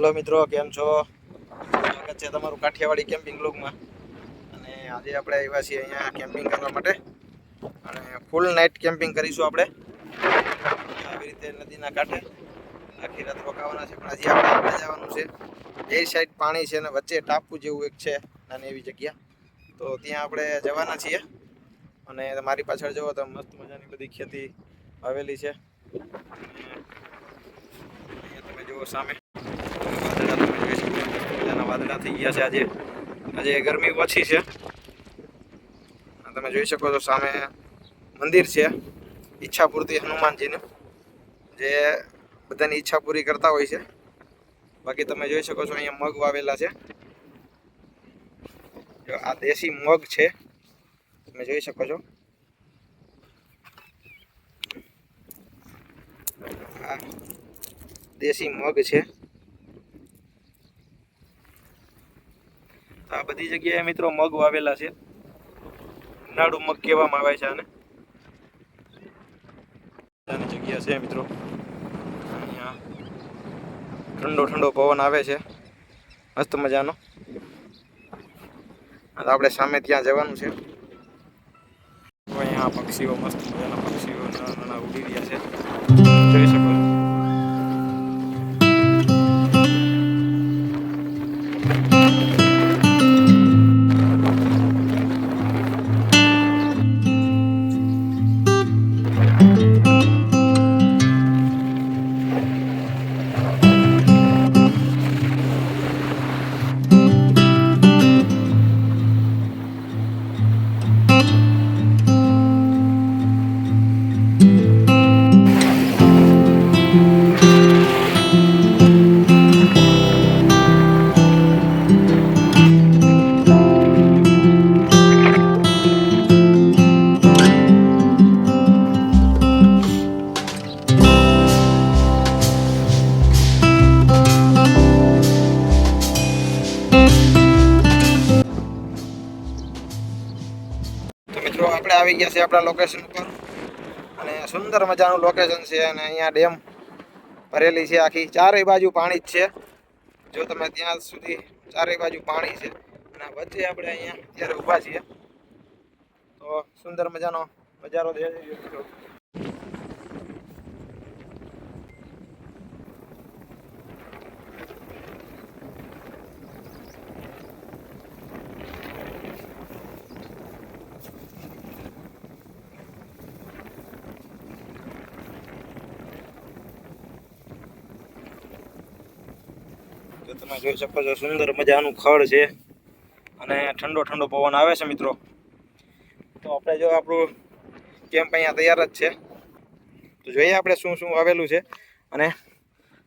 Hello મિત્રો, કેમ છો? સ્વાગત છે તમારું કાઠિયાવાડી કેમ્પિંગ બ્લોગમાં. અને આજે આપણે આવ્યા છીએ અહીંયા કેમ્પિંગ કરવા માટે અને ફૂલ નાઇટ કેમ્પિંગ કરીશું આપણે આવી રીતે નદીના કાંઠે આખી રાત રોકાવાના છે. પણ હજી આપણે આગળ જવાનું છે. બે સાઈડ પાણી છે અને વચ્ચે ટાપુ જેવું એક છે નાની એવી જગ્યા, તો ત્યાં આપણે જવાના છીએ. અને મારી પાછળ જુઓ તો મસ્ત મજાની બધી ખેતી આવેલી છે. અહીંયા તમે જુઓ સામે વાદળા થઈ ગયા છે. આજે ગરમી ઓછી છે. તમે જોઈ શકો છો સામે મંદિર છે ઈચ્છાપૂર્તિ હનુમાનજીનું, જે બધાની ઈચ્છા પૂરી કરતા હોય છે. બાકી તમે જોઈ શકો છો અહીંયા મગ વાવેલા છે. જો આ દેશી મગ છે, તમે જોઈ શકો છો. આ દેશી મગ છે. આ બધી જગ્યાએ મિત્રો મગ વાવેલા છે. ઉનાળુ મગ કહેવામાં આવે છે આને. જગ્યા છે મિત્રો, અહીંયા ઠંડો ઠંડો પવન આવે છે મસ્ત મજાનો. આપણે સામે ત્યાં જવાનું છે. અહીંયા પક્ષીઓ મસ્ત મજાના પક્ષીઓ નાના ઉડી રહ્યા છે, જોઈ શકો છો. મિત્રો આપણે આવી ગયા છે આપણા લોકેશન ઉપર, અને સુંદર મજાનું લોકેશન છે. અને અહીંયા ડેમ ભરેલી છે આખી, ચારેય બાજુ પાણી જ છે. જો તમે ત્યાં સુધી ચારેય બાજુ પાણી છે, અને વચ્ચે આપણે અહીંયા અત્યારે ઊભા છીએ, તો સુંદર મજાનો નજારો દેખાઈ રહ્યો છે. તમે જોઈ શકો છો સુંદર મજાનું ખડ છે અને ઠંડો ઠંડો પવન આવે છે મિત્રો. તો આપણે જો આપણું કેમ્પ અહીંયા તૈયાર જ છે, તો જોઈએ આપણે શું શું આવેલું છે. અને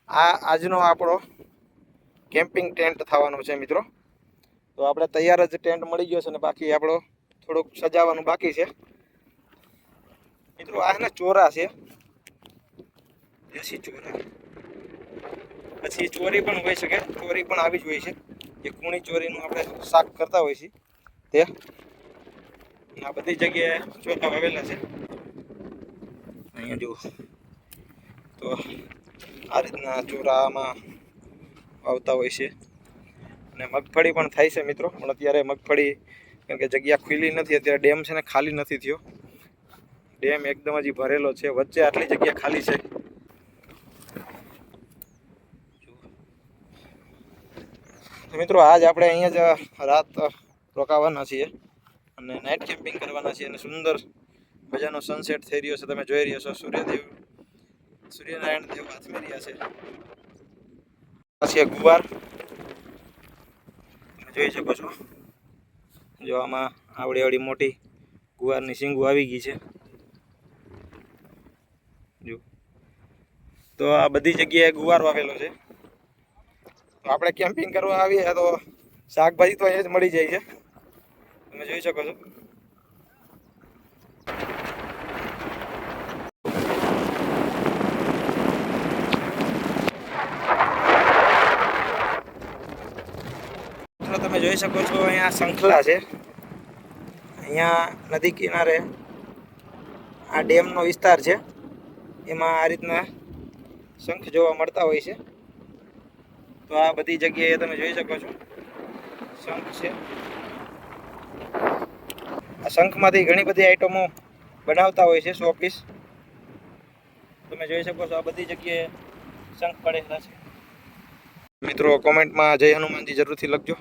આજનો આપણો કેમ્પિંગ ટેન્ટ થવાનો છે મિત્રો. તો આપણે તૈયાર જ ટેન્ટ મળી ગયો છે, અને બાકી આપણો થોડુંક સજાવવાનું બાકી છે મિત્રો. આ ને ચોરા છે, દેશી ચોરા. પછી ચોરી પણ હોઈ શકે, ચોરી પણ આવી જ હોય છે. જે કૂણી ચોરીનું આપણે શાક કરતા હોય છે તે. આ બધી જગ્યાએ ચોરા વાવેલા છે. અહીંયા જુઓ તો આ રીતના ચોરામાં વાવતા હોય છે. અને મગફળી પણ થાય છે મિત્રો, પણ અત્યારે મગફળી કેમ કે જગ્યા ખુલ્લી નથી, અત્યારે ડેમ છે ને ખાલી નથી થયો. ડેમ એકદમ હજી ભરેલો છે, વચ્ચે આટલી જગ્યા ખાલી છે. મિત્રો આજ આપણે અહીંયા જ રાત રોકાવાના છીએ અને નાઇટ કેમ્પિંગ કરવાના છીએ. અને સુંદર મજાનો સનસેટ થઈ રહ્યો છે, તમે જોઈ રહ્યા છો. સૂર્યનારાયણ દેવ આથમી રહ્યા છે. ગુવાર તમે જોઈ શકો છો. જો આમાં આવડી મોટી ગુવારની સિંગો આવી ગઈ છે. જો તો આ બધી જગ્યાએ ગુવાર વાવેલો છે. તો આપણે કેમ્પિંગ કરવા આવીએ તો શાકભાજી તો અહીંયા જ મળી જાય છે, તમે જોઈ શકો છો. તમે જોઈ શકો છો અહીંયા શંખલા છે. અહીંયા નદી કિનારે આ ડેમનો વિસ્તાર છે, એમાં આ રીતના શંખ જોવા મળતા હોય છે. તો તો આ બધી જગ્યાએ તમે જોઈ શકો છો શંખ છે. આ શંખમાંથી ઘણી બધી આઈટમો બનાવતા હોય છે, 100 પીસ. તમે જોઈ શકો છો આ બધી જગ્યાએ શંખ પડેલા છે. મિત્રો કોમેન્ટમાં જય હનુમાનજી જરૂરથી લખજો.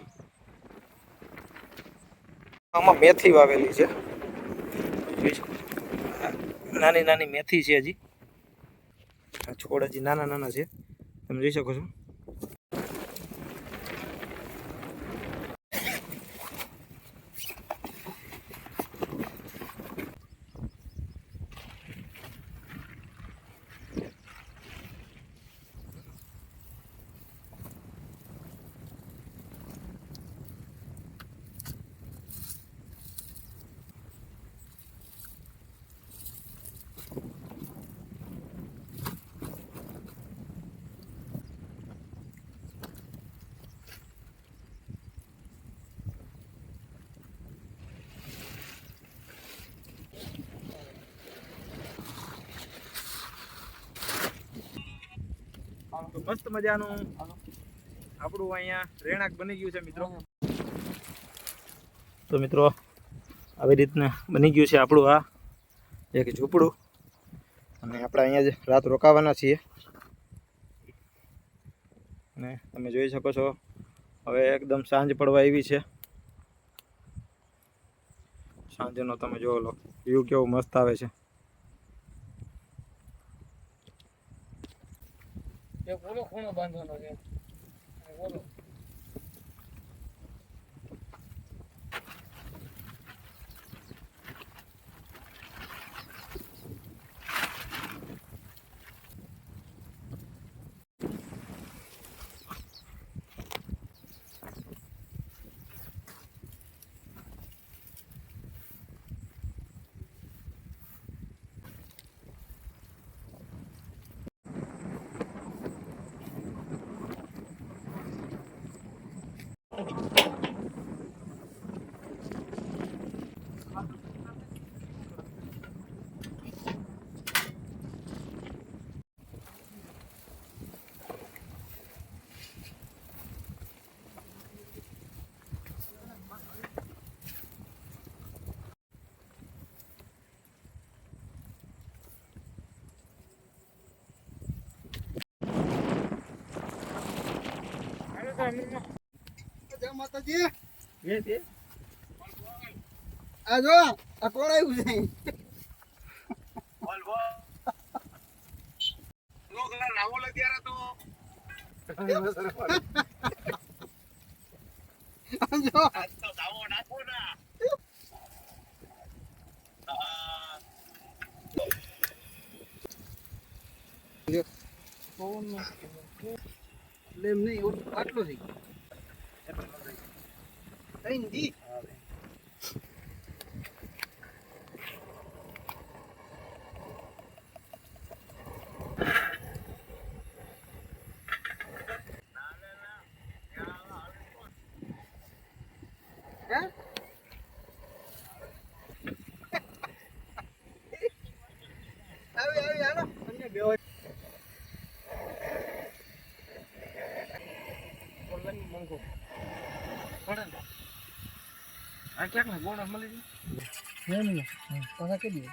આમાં મેથી વાવેલી છે, જોઈ શકો છો. નાની નાની મેથી છે, હજી છોડ હજી નાના નાના છે, તમે જોઈ શકો છો. તો મસ્ત મજાનું આપણું અહીંયા રહેણાંક બની ગયું છે મિત્રો. તો મિત્રો આવી રીતના બની ગયું છે આપણું આ એક ઝૂંપડું, અને આપણે અહીંયા જ રાત રોકાવાના છીએ. અને તમે જોઈ શકો છો હવે એકદમ સાંજ પડવા આવી છે. સાંજનો તમે જોવો લો વ્યૂ કેવો મસ્ત આવે છે. બોલો ખૂણો બાંધવાનો છે, બોલો. જય માતાજી. આ જો આ કોણ આવ્યું છે? બોલ બોલ. લોકલા નાવો લે ત્યારે તો જો આ તો દાવો નાખો ના. ફોન લેમ નહીં આટલો થઈ ગયો. આ ક્યાંક ગોળા મળી જાય ને પાછા કરી દે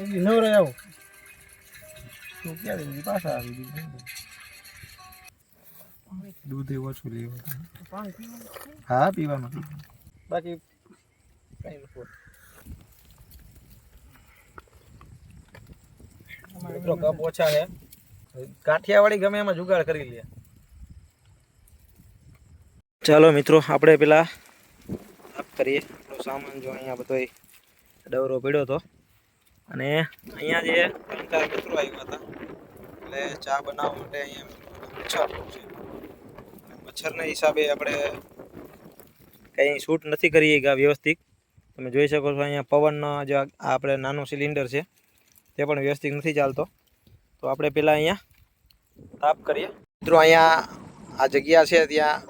એવી નવરે આવો તો ક્યારે પાછા આવી ગયું. દૂધ એ ઓછું લેવું, પાણી પીવાનું. હા પીવાનું, બાકી કઈ નથી. મિત્રો કપ ઓછા છે, કાઠિયાવાડી ગમે એમાં જુગાડ કરી લે. ચાલો મિત્રો આપણે પેલા સાફ કરીએ આપણો સામાન. જો અહીંયા બધો ડવરો પડ્યો હતો, અને અહીંયા જે 3-4 મિત્રો આવ્યા હતા એટલે ચા બનાવવા માટે અહીંયા મચ્છર છે. મચ્છરના હિસાબે આપણે કંઈ શૂટ નથી કરી ગયા વ્યવસ્થિત. તમે જોઈ શકો છો અહીંયા પવનનો જે આપણે નાનું સિલિન્ડર છે તે પણ વ્યવસ્થિત નથી ચાલતો. તો આપણે પહેલાં અહીંયા તાપ કરીએ મિત્રો. અહીંયા આ જગ્યા છે ત્યાં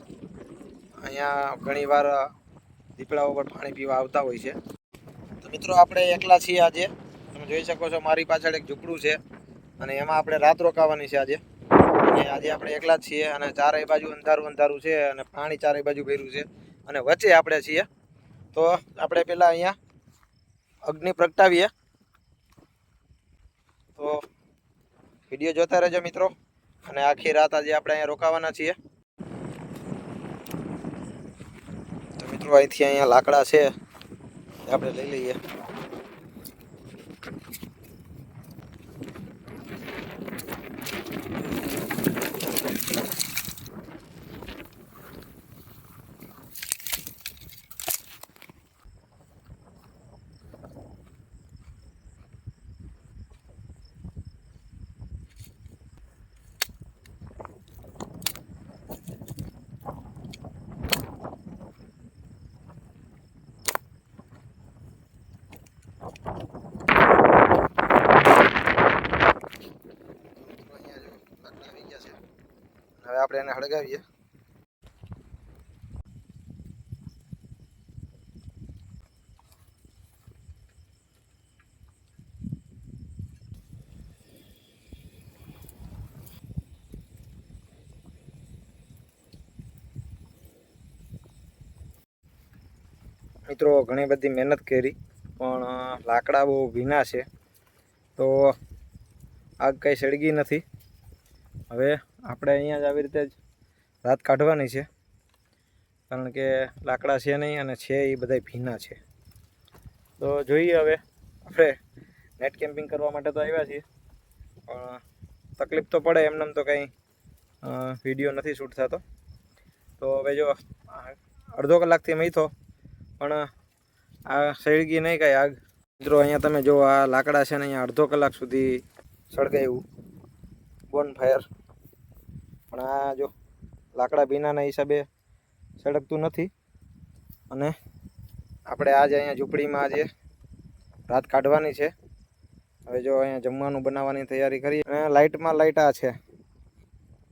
અહીંયા ઘણીવાર દીપડાઓ પર પાણી પીવા આવતા હોય છે. તો મિત્રો આપણે એકલા છીએ આજે. તમે જોઈ શકો છો મારી પાછળ એક ઝૂંપડું છે, અને એમાં આપણે રાત રોકાવાની છે આજે. કે આજે આપણે એકલા જ છીએ અને ચારેય બાજુ અંધારું અંધારું છે અને પાણી ચારેય બાજુ ભર્યું છે અને વચ્ચે આપણે છીએ. તો આપણે પેલા અહીંયા અગ્નિ પ્રગટાવીએ. તો વિડીયો જોતા રહેજો મિત્રો, અને આખી રાત આજે આપણે અહીંયા રોકાવાના છીએ. તો મિત્રો અહીંથી અહીંયા લાકડા છે આપણે લઈ લઈએ. હવે આપણે એને હળગાવીએ. મિત્રો ઘણી બધી મહેનત કરી પણ લાકડા બહુ ભીના છે, તો આગ કંઈ સળગી નથી. હવે આપણે અહીંયા જ આવી રીતે જ રાત કાઢવાની છે, કારણ કે લાકડા છે નહીં અને છે એ બધા ભીના છે. તો જોઈએ હવે આપણે નેટ કેમ્પિંગ કરવા માટે તો આવ્યા છીએ, પણ તકલીફ તો પડે, એમનેમ તો કંઈ વિડીયો નથી શૂટ થતો. તો હવે જો અડધો કલાકથી મહીતો પણ આ સળગી નહીં કાંઈ આગ. મિત્રો અહીંયા તમે જો આ લાકડા છે ને અહીંયા અડધો કલાક સુધી સળગાવ્યું બોન ફાયર, પણ આ જો લાકડા ભીનાના હિસાબે સળગતું નથી. અને આપણે આજે અહીંયા ઝૂંપડીમાં આજે રાત કાઢવાની છે. હવે જો અહીંયા જમવાનું બનાવવાની તૈયારી કરી, અને લાઇટમાં લાઇટ આ છે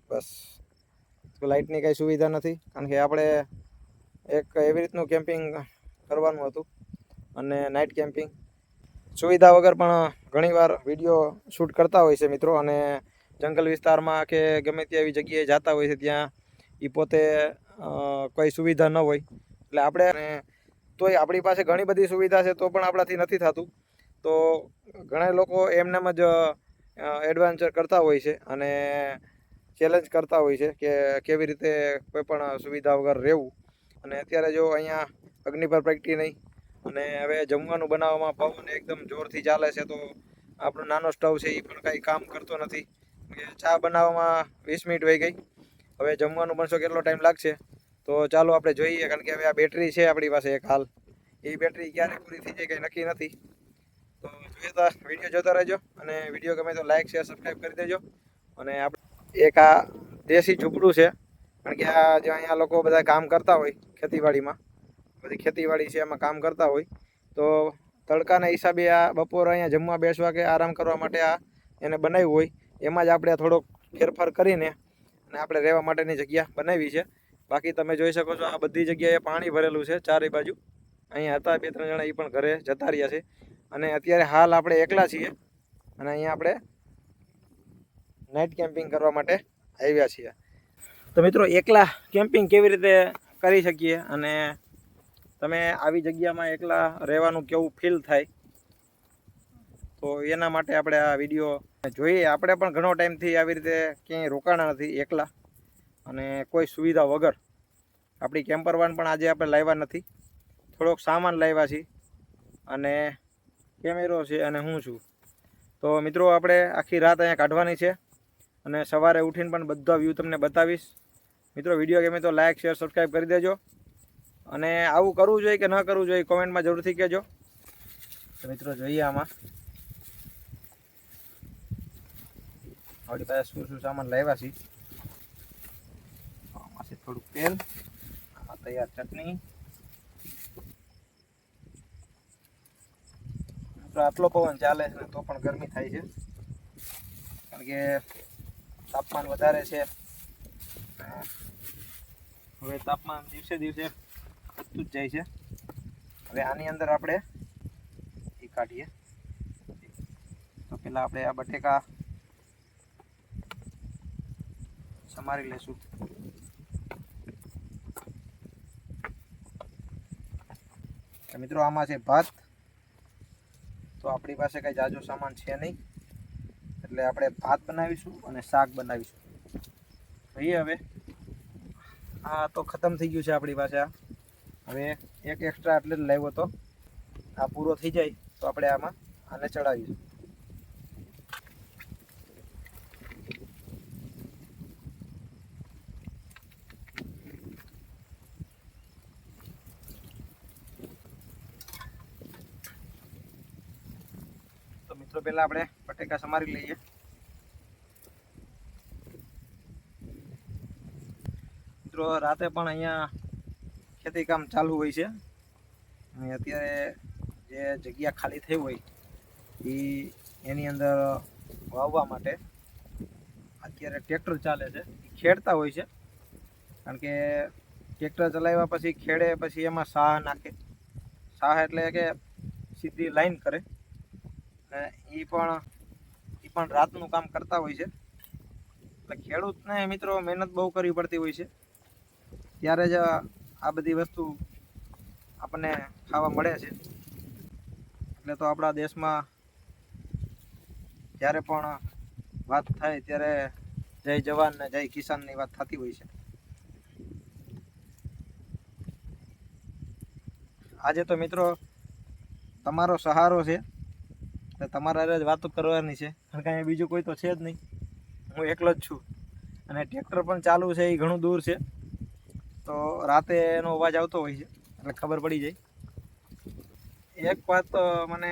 બસ. તો લાઇટની કાંઈ સુવિધા નથી, કારણ કે આપણે એક એવી રીતનું કેમ્પિંગ કરવાનું હતું અને નાઇટ કેમ્પિંગ સુવિધા વગર પણ ઘણીવાર વિડીયો શૂટ કરતા હોય છે મિત્રો, અને જંગલ વિસ્તારમાં કે ગમે તે એવી જગ્યાએ જતા હોય છે ત્યાં એ પોતે કોઈ સુવિધા ન હોય, એટલે આપણે તોય આપણી પાસે ઘણી બધી સુવિધા છે તો પણ આપણાથી નથી થતું. તો ઘણા લોકો એમનેમ જ એડવેન્ચર કરતા હોય છે અને ચેલેન્જ કરતા હોય છે કે કેવી રીતે કોઈ પણ સુવિધા વગર રહેવું. અને અત્યારે જો અહીંયા અગ્નિ પર પ્રગટી નહીં, અને હવે જમવાનું બનાવવામાં પવન એકદમ જોરથી ચાલે છે, તો આપણો નાનો સ્ટવ છે એ પણ કાંઈ કામ કરતો નથી. ચા બનાવવામાં 20 મિનિટ વહી ગઈ, હવે જમવાનું બનશો કેટલો ટાઈમ લાગશે તો ચાલો આપણે જોઈએ, કારણ કે હવે આ બેટરી છે આપણી પાસે એક હાલ, એ બેટરી ક્યારે પૂરી થઈ જાય કંઈ નક્કી નથી. તો જોઈએ તો વિડીયો જોતા રહેજો, અને વિડીયો ગમે તો લાઇક શેર સબસ્ક્રાઈબ કરી દેજો. અને આપણે એક આ દેશી ઝૂંપડું છે, કારણ કે આ જે અહીંયા લોકો બધા કામ કરતા હોય ખેતીવાડીમાં, બધી ખેતીવાડી છે એમાં કામ કરતા હોય, તો તડકાના હિસાબે આ બપોર અહીંયા જમવા બેસવા કે આરામ કરવા માટે આ એને બનાવ્યું હોય, એમાં જ આપણે થોડોક ફેરફાર કરીને અને આપણે રહેવા માટેની જગ્યા બનાવી છે. બાકી તમે જોઈ શકો છો આ બધી જગ્યાએ પાણી ભરેલું છે ચારે બાજુ. અહીંયા હતા 2-3 જણા, એ પણ ઘરે જતા રહ્યા છે, અને અત્યારે હાલ આપણે એકલા છીએ અને અહીંયા આપણે નાઇટ કેમ્પિંગ કરવા માટે આવ્યા છીએ. તો મિત્રો એકલા કેમ્પિંગ કેવી રીતે કરી શકીએ અને તમે આવી જગ્યામાં એકલા રહેવાનું કેવું ફીલ થાય, તો એના માટે આપણે આ વિડીયો જોઈએ. આપણે પણ ઘણો ટાઈમથી આવી રીતે ક્યાંય રોકાણા નથી એકલા, અને કોઈ સુવિધા વગર. આપણી કેમ્પર વાન પણ આજે આપણે લાવ્યા નથી, થોડોક સામાન લાવ્યા છીએ અને કેમેરો છે અને હું છું. તો મિત્રો આપણે આખી રાત અહીંયા કાઢવાની છે, અને સવારે ઉઠીને પણ બધા વ્યૂ તમને બતાવીશ. મિત્રો વિડીયો ગમે તો લાઇક શેર સબસ્ક્રાઈબ કરી દેજો, અને આવું કરવું જોઈએ કે ન કરવું જોઈએ કોમેન્ટમાં જરૂરથી કહેજો. તો મિત્રો જોઈએ આમાં આપણી પાસે શું સામાન લાવ્યા છીએ. આમાં છે થોડુંક તેલ, આ તૈયાર ચટણી. મિત્રો આટલો પવન ચાલે છે તો પણ ગરમી થાય છે, કારણ કે તાપમાન વધારે છે. હવે તાપમાન દિવસે દિવસે વધતું જ જાય છે. હવે આની અંદર આપણે એ કાઢીએ. તો પહેલાં આપણે આ બટેકા સમારી લેશું. મિત્રો આમાં છે ભાત. તો આપણી પાસે કંઈ જાજો સામાન છે નહીં, એટલે આપણે ભાત બનાવીશું અને શાક બનાવીશું. જોઈએ હવે. આ તો ખતમ થઈ ગયું છે આપણી પાસે. હવે એક એક્સ્ટ્રા એટલે જ લાવ્યો તો. આ પૂરો થઈ જાય તો આપણે આમાં આને ચડાવીશું. તો મિત્રો પહેલા આપણે બટેકા સમારી લઈએ. મિત્રો રાતે પણ અહીંયા ખેતી કામ ચાલુ હોય છે, અને અત્યારે જે જગ્યા ખાલી થઈ હોય એની અંદર વાવવા માટે અત્યારે ટ્રેક્ટર ચાલે છે. ખેડતા હોય છે, કારણ કે ટ્રેક્ટર ચલાવ્યા પછી ખેડે પછી એમાં સાહ નાખે. સાહ એટલે કે સીધી લાઈન કરે, અને એ પણ રાતનું કામ કરતા હોય છે. એટલે ખેડૂતને મિત્રો મહેનત બહુ કરવી પડતી હોય છે, ત્યારે જ આ બધી વસ્તુ આપણને ખાવા મળે છે. એટલે તો આપણા દેશમાં જ્યારે પણ વાત થાય ત્યારે જય જવાન ને જય કિસાનની વાત થતી હોય છે. આજે તો મિત્રો તમારો સહારો છે, એટલે તમારા જ વાતો કરવાની છે, કારણ કે અહીંયા બીજું કોઈ તો છે જ નહીં. હું એકલો જ છું, અને ટ્રેક્ટર પણ ચાલુ છે. એ ઘણું દૂર છે, તો રાતે એનો અવાજ આવતો હોય છે, એટલે ખબર પડી જાય. એક વાત મને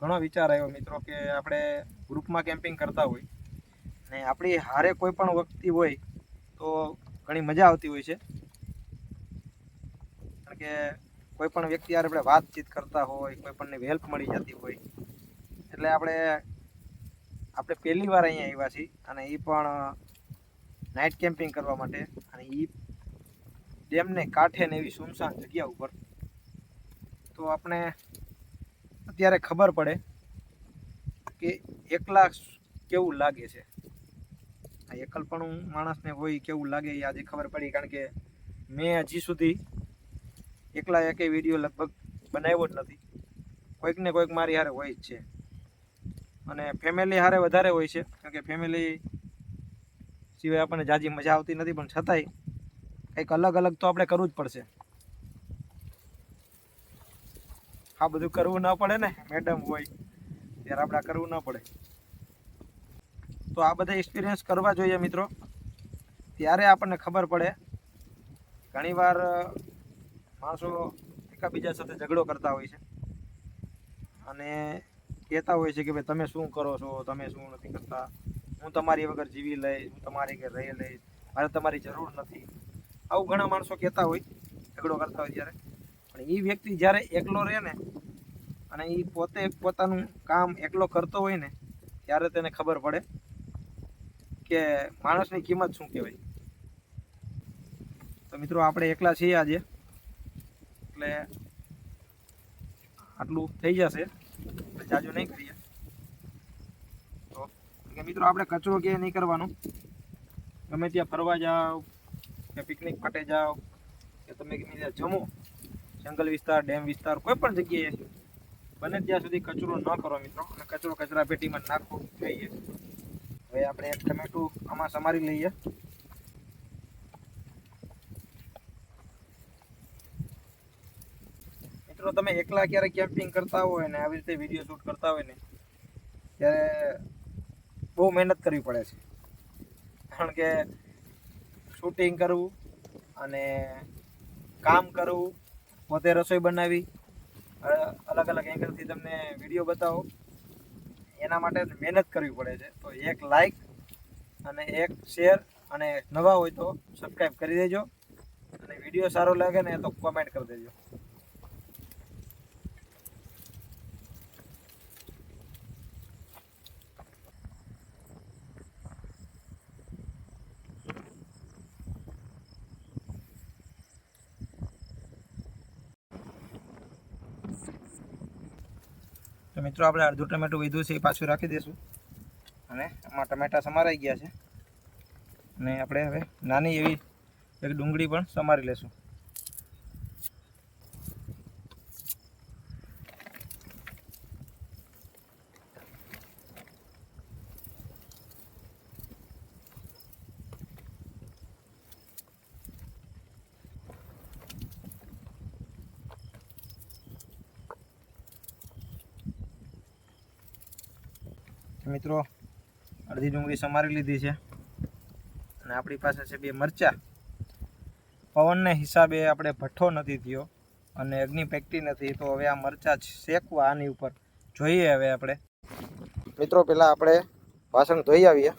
ઘણો વિચાર આવ્યો મિત્રો, કે આપણે ગ્રુપમાં કેમ્પિંગ કરતા હોય ને આપણી હારે કોઈ પણ વ્યક્તિ હોય તો ઘણી મજા આવતી હોય છે. કારણ કે કોઈ પણ વ્યક્તિ હારે આપણે વાતચીત કરતા હોય, કોઈ પણની હેલ્પ મળી જતી હોય. એટલે આપણે પહેલી વાર અહીંયા આવ્યા છીએ, અને એ પણ નાઇટ કેમ્પિંગ કરવા માટે, અને એ ડેમને કાંઠે ને એવી સુમસાન જગ્યા ઉપર. તો આપણે અત્યારે ખબર પડે કે એકલા કેવું લાગે છે. આ એકલપણું માણસને હોય કેવું લાગે એ આજે ખબર પડી, કારણ કે મેં હજી સુધી એકલા એકેય વિડીયો લગભગ બનાવ્યો જ નથી. કોઈક ને કોઈક મારી હારે હોય જ છે, અને ફેમિલી હારે વધારે હોય છે, કારણ કે ફેમિલી સિવાય આપણને જાજી મજા આવતી નથી. પણ છતાંય કંઈક અલગ અલગ તો આપણે કરવું જ પડશે. આ બધું કરવું ન પડે ને, મેડમ હોય ત્યારે આપણે કરવું ન પડે. તો આ બધા એક્સપિરિયન્સ કરવા જોઈએ મિત્રો, ત્યારે આપણને ખબર પડે. ઘણીવાર માણસો એકબીજા સાથે ઝઘડો કરતા હોય છે, અને કહેતા હોય છે કે ભાઈ તમે શું કરો છો, તમે શું નથી કરતા, હું તમારી વગર જીવી લઈશ, હું તમારી ઘરે રહી લઈશ, મારે તમારી જરૂર નથી. આવું ઘણા માણસો કહેતા હોય ઝઘડો કરતા હોય ત્યારે. પણ એ વ્યક્તિ જ્યારે એકલો રહે ને, અને એ પોતે પોતાનું કામ એકલો કરતો હોય ને, ત્યારે તેને ખબર પડે કે માણસની કિંમત શું કહેવાય. તો મિત્રો આપણે એકલા છીએ આજે, એટલે આટલું થઈ જશે, જાજુ નહીં કરીએ. તો કે મિત્રો આપણે કચરો ક્યાંય નહીં કરવાનો. ગમે ત્યાં ફરવા જાઓ કે પિકનિક માટે જાઓ, કે તમે ગમે ત્યાં જમો, જંગલ વિસ્તાર, ડેમ વિસ્તાર, કોઈ પણ જગ્યાએ બને ત્યાં સુધી કચરો ન કરો મિત્રો, અને કચરો કચરા પેટીમાં નાખવો જોઈએ. હવે આપણે એક ટમેટું આમાં સમારી લઈએ. મિત્રો તમે એકલા ક્યારેક કેમ્પિંગ કરતા હોય ને આવી રીતે વિડીયો શૂટ કરતા હોય ને, ત્યારે બહુ મહેનત કરવી પડે છે. કારણ કે શૂટિંગ કરવું અને કામ કરવું, પોતે રસોઈ બનાવી, અલગ અલગ એંગલથી તમને વિડીયો બતાવો, એના માટે મહેનત કરવી પડે છે. તો એક લાઈક અને એક શેર, અને નવા હોય તો સબસ્ક્રાઈબ કરી દેજો, અને વિડીયો સારો લાગે ને તો કોમેન્ટ કરી દેજો. તો મિત્રો આપણે અડધું ટમેટું વધ્યું છે એ પાછું રાખી દઈશું, અને આમાં ટમેટા સમારાઈ ગયા છે. અને આપણે હવે નાની એવી એક ડુંગળી પણ સમારી લેશું. મિત્રો અડધી ડુંગળી સમારી લીધી છે અને આપણી પાસે છે 2 મરચાં. પવનને હિસાબે આપણે ભઠ્ઠો નથી થયો અને અગ્નિ પેકતી નથી, તો હવે આ મરચાં શેકવા આની ઉપર જોઈએ. હવે આપણે મિત્રો પહેલાં આપણે વાસણ ધોઈ આવીએ.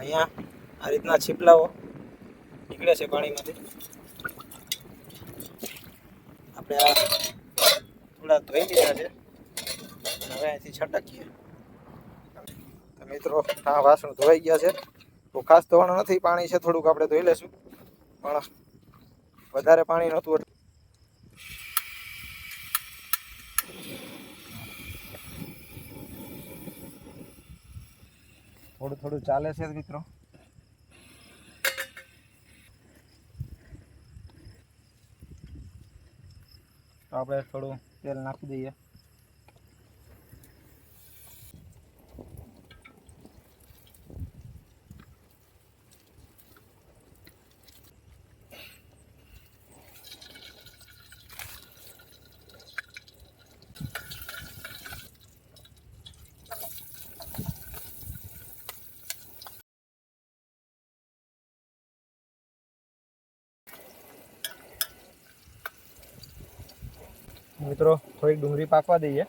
અહીંયા આ રીતના છીપલાઓ નીકળે છે પાણીમાંથી. આપણે આ થોડા ધોઈ લીધા છે, હવે અહીંથી છટકીએ. તો મિત્રો આ વાસણ ધોવાઈ ગયા છે. તો ખાસ ધોવાનું નથી, પાણી છે થોડુંક આપણે ધોઈ લેશું, પણ વધારે પાણી નહોતું. થોડું થોડું ચાલે છે મિત્રો. તો આપણે થોડું તેલ નાખી દઈએ. મિત્રો થોડીક ડુંગળી પાકવા દઈએ,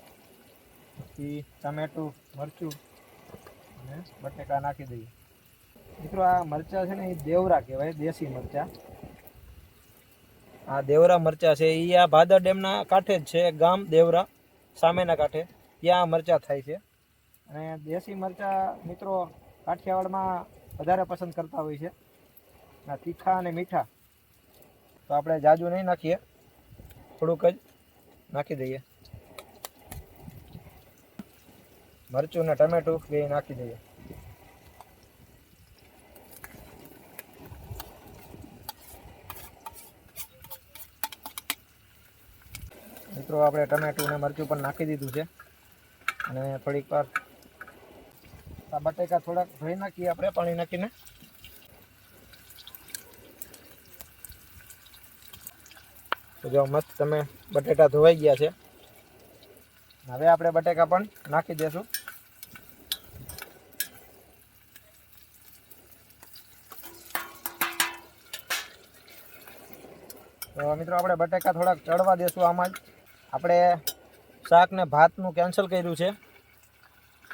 પછી ટમેટું, મરચું અને બટેકા નાખી દઈએ. મિત્રો આ મરચાં છે ને એ દેવરા કહેવાય, દેશી મરચાં. આ દેવરા મરચાં છે એ આ ભાદર ડેમના કાંઠે જ છે, ગામ દેવરા સામેના કાંઠે, ત્યાં મરચાં થાય છે. અને દેશી મરચાં મિત્રો કાઠિયાવાડમાં વધારે પસંદ કરતા હોય છે, તીખા અને મીઠા. તો આપણે જાજુ નહીં નાખીએ, થોડુંક જ નાખી દઈએ. મરચું ને ટમેટું બે નાખી દઈએ. મિત્રો આપણે ટમેટું ને મરચું પણ નાખી દીધું છે અને થોડીક વાર આ બટેકા થોડાક ધોઈ નાખીએ આપણે પાણી નાખીને. તો જો મસ્ત તમે બટેટા ધોવાઈ ગયા છે. હવે આપણે બટેકા પણ નાખી દઈશું. તો મિત્રો આપણે બટેકા થોડાક ચડવા દેશું. આમાં જ આપણે શાક ને ભાતનું કેન્સલ કર્યું છે,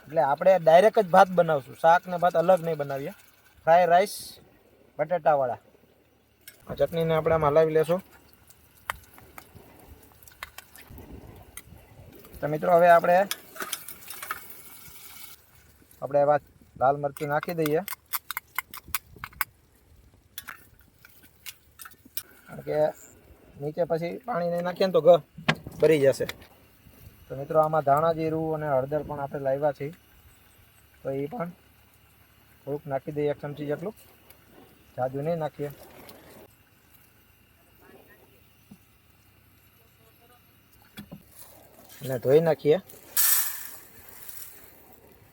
એટલે આપણે ડાયરેક્ટ જ ભાત બનાવશું. શાક ને ભાત અલગ નહીં બનાવીએ. ફ્રાય રાઈસ બટેટાવાળા. આ ચટણીને આપણે આમાં હલાવી લેશું. તો મિત્રો હવે આપણે એવા લાલ મરચું નાખી દઈએ, કારણ કે નીચે પછી પાણી નહીં નાખીએ ને તો ભરી જશે. તો મિત્રો આમાં ધાણા જીરું અને હળદર પણ આપણે લાવ્યા છીએ, તો એ પણ થોડુંક નાખી દઈએ, 1 ચમચી જેટલું. જાજુ નહીં નાખીએ. અને ધોઈ નાખીએ.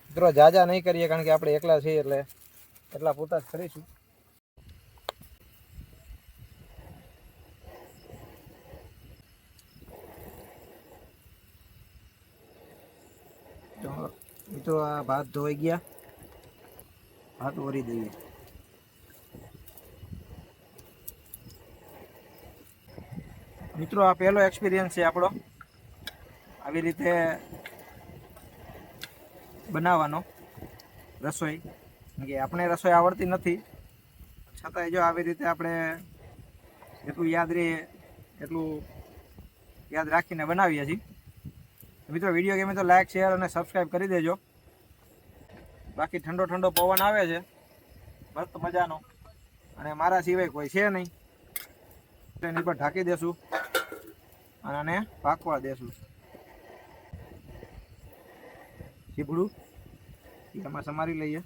મિત્રો જાજા નહીં કરીએ, કારણ કે આપણે એકલા છીએ એટલે એટલા પૂરતા જ કરીશું. તો મિત્રો આ ભાત ધોઈ ગયા, ભાત ઓરી દઈએ. મિત્રો આ પહેલો એક્સપિરિયન્સ છે આપણો આવી રીતે બનાવવાનો રસોઈ. કે આપણે રસોઈ આવડતી નથી, છતાંય જો આવી રીતે આપણે એટલું યાદ રહે એટલું યાદ રાખીને બનાવીએ છીએ. મિત્રો વિડીયો ગમે તો લાઈક, શેર અને સબસ્ક્રાઈબ કરી દેજો. બાકી ઠંડો ઠંડો પવન આવે છે, મસ્ત મજાનો. અને મારા સિવાય કોઈ છે નહીં. એની પર ઢાંકી દેશું અને આને પાકવા દેશું. ચીભડું એમાં સમારી લઈએ.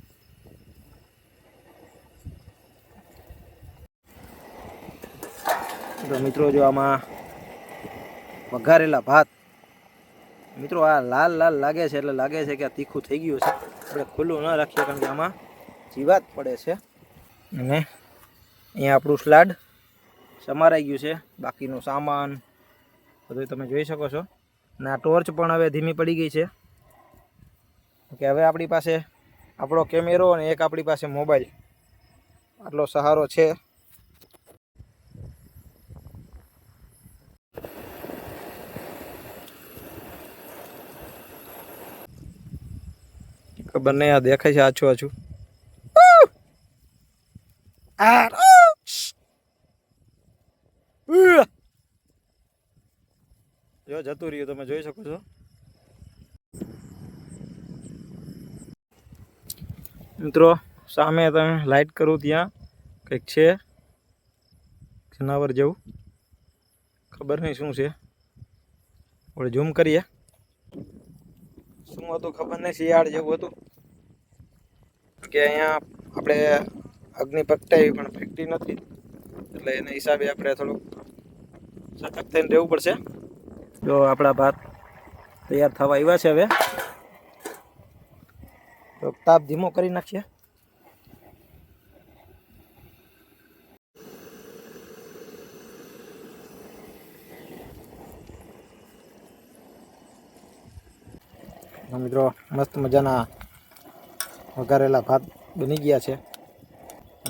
તો મિત્રો જો આમાં વઘારેલા ભાત, મિત્રો આ લાલ લાલ લાગે છે એટલે લાગે છે કે આ તીખું થઈ ગયું છે. આપણે ખુલ્લું ન રાખીએ કારણ કે આમાં જીવાત પડે છે. અને અહીંયા આપણું સલાડ સમારાઈ ગયું છે. બાકીનું સામાન બધું તમે જોઈ શકો છો. અને આ ટોર્ચ પણ હવે ધીમી પડી ગઈ છે કે હવે આપણી પાસે આપણો કેમેરો અને એક આપણી પાસે મોબાઈલ, આટલો સહારો છે. ખબર નહીં આ દેખાય છે આછું આછું. જો જતું રહ્યું, તમે જોઈ શકો છો. મિત્રો સામે તમે લાઈટ કરું ત્યાં કંઈક છે જનાવર જેવું, ખબર નહીં શું છે. આપણે ઝૂમ કરીએ. શું હતું ખબર નહીં, શિયાળ જેવું હતું કે અહીંયા આપણે અગ્નિ પ્રગટાવી પણ ફેક્ટરી નથી, એટલે એના હિસાબે આપણે થોડુંક સતર્ક થઈને રહેવું પડશે. જો આપણા ભાત તૈયાર થવા આવ્યા છે. હવે તો તાપ ધીમો કરી નાખીએ. મિત્રો મસ્ત મજાના વઘારેલા ભાત બની ગયા છે.